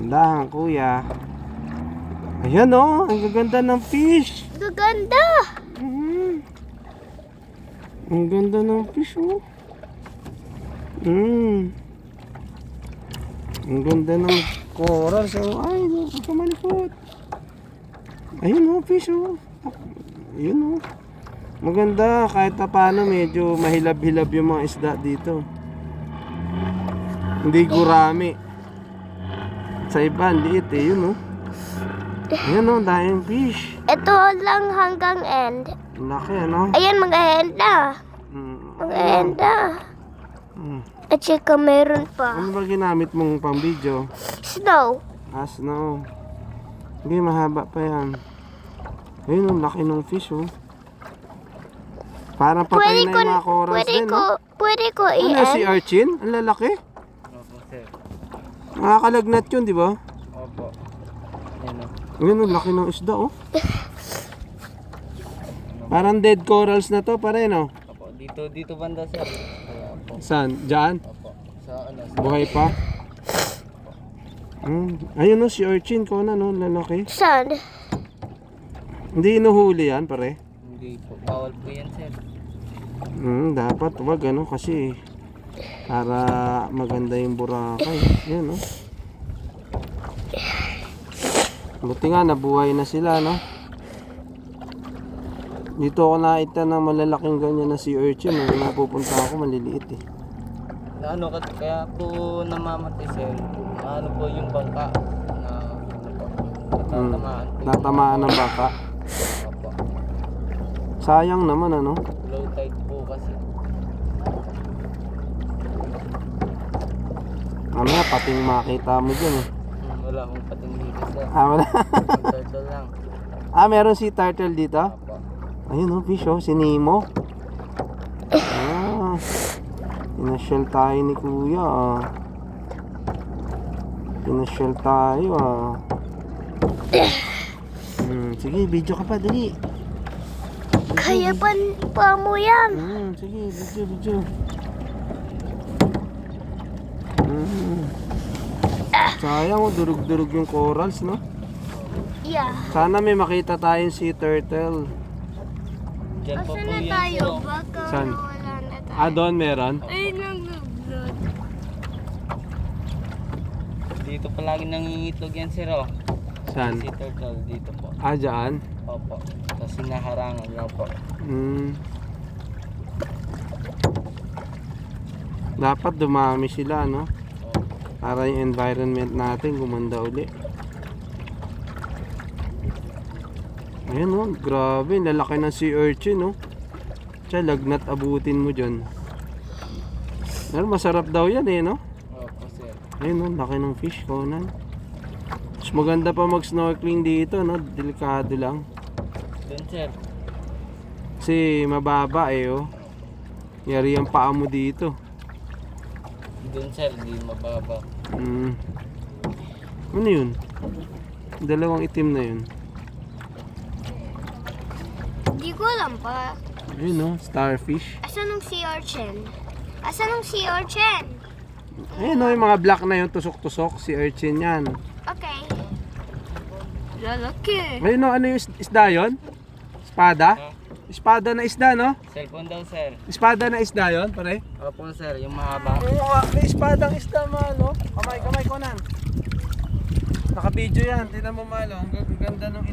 Dahan kuya. Ayan oh, ang gaganda ng fish. Gaganda. Ang ganda ng fish oh. Ang ganda ng coral. So, ay, nakamalikot. Ayun oh, fish oh. Ayun oh. Maganda kahit pa paano medyo mahilab-hilab yung mga isda dito. Hindi gurami. Sa iba, liit eh, yun oh. Ayan oh, dahil fish. Ito lang hanggang end. Laki ano? Ayan, mag-end na. Mag-end na. At saka meron pa. Ano ba ginamit mong pang video? Snow. Snow. Hindi, mahaba pa yan. Ayun oh, laki ng fish oh. Parang patay na yung mga corals din no? Pwede ko Ano si i-end. Archin? Ang lalaki? Opo, sir. Nakakalagnat yun, di ba? Opo. Yan o. Ayun oh, laki ng isda oh. Parang dead corals na to, pare no? Opo, dito banda, sir. Kaya po. Saan? Diyan? Opo. Sa ano, sir? Buhay pa? Ayun oh, si Archin ko na no, lalaki. Saan? Hindi inuhuli yan, pare? Hindi po. Bawal po yan, sir. Dapat wag ano kasi para maganda yung Boracay. Yan oh. Buti nga nabuhay na sila no. Dito ako nakita na malalaking ganyan na si urchin. Nung napupunta ako maliliit eh. Ano, kaya po namamatay, sir. Ano po yung bangka na ano po. Natatamaan po. Natamaan ng baka. Opo. Sayang naman ano. Low tide po kasi. Mamaya pating makita mo dyan eh. Wala akong pating dito, sir. Wala. Yung turtle lang. Meron si turtle dito? Opo. Ayun oh, fish oh, si Nemo. Pinasyal tayo ni kuya ah. Pinasyal tayo ah. Sige, video ka pa, dali. Kaya pa mo yan. Sige, video. Sayang oh, durug-durug yung corals no. Yeah. Sana may makita tayong sea turtle. Diyan po Asan po na yan, tayo? sir. Baka Saan? nawala na tayo. Doon meron? Ay, nag-vlog. Dito palagi nangingitlog yan, sir, oh. Saan? Si turtle dito po. Dyan? Opo. Tapos sinaharangan lang po. Dapat dumami sila no. Opo. Para yung environment natin gumanda uli. Ayan oh, grabe, lalaki ng sea urchin no. Tsaka lagnat abutin mo dyan. Pero masarap daw yan eh no. Opo, sir. Ayun oh, laki ng fish Conan. Mas maganda pa mag snorkeling dito no, delikado lang. Doon, sir. Kasi mababa eh oh. Yari ang paa mo dito. Doon, sir. Hindi mababa. Ano yun? Dalawang itim na yun. Hindi ko alam pa. Ayun oh, starfish. Asan ng sea urchin? Asan ng sea urchin? Ayun oh, yung mga black na yun, tusok-tusok, si urchin yan. Okay. Lalaki. Ayun oh, ano yung isda yun? Espada? Espada na isda no? Cellphone daw, sir. Espada na isda yun, pare? Opo, sir. Yung mahaba. Oo, may espadang isda malo. Kamay ko nan. Naka-video yan, tingnan mo malo, ang ganda ng